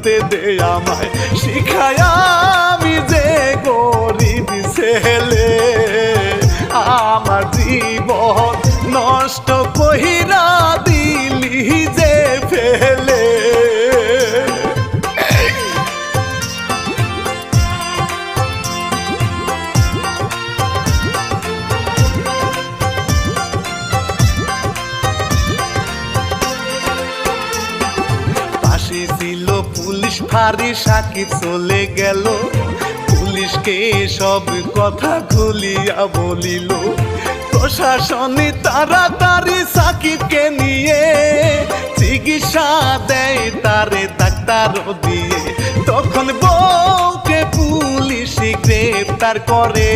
চলতে দে আমায় শিখায় আমি যে গরিব ছেলে আমার জীবন নষ্ট কইরা দিলি যে ফেলে ছিল পুলিশ ফাঁড়ি সাকিব চলে গেল পুলিশকে সব কথা খুলিয়া বলিল প্রশাসনে তাড়াতাড়ি সাকিবকে নিয়ে চিকিৎসা দেয় তারে ডাক্তারও দিয়ে তখন বউকে পুলিশ গ্রেপ্তার করে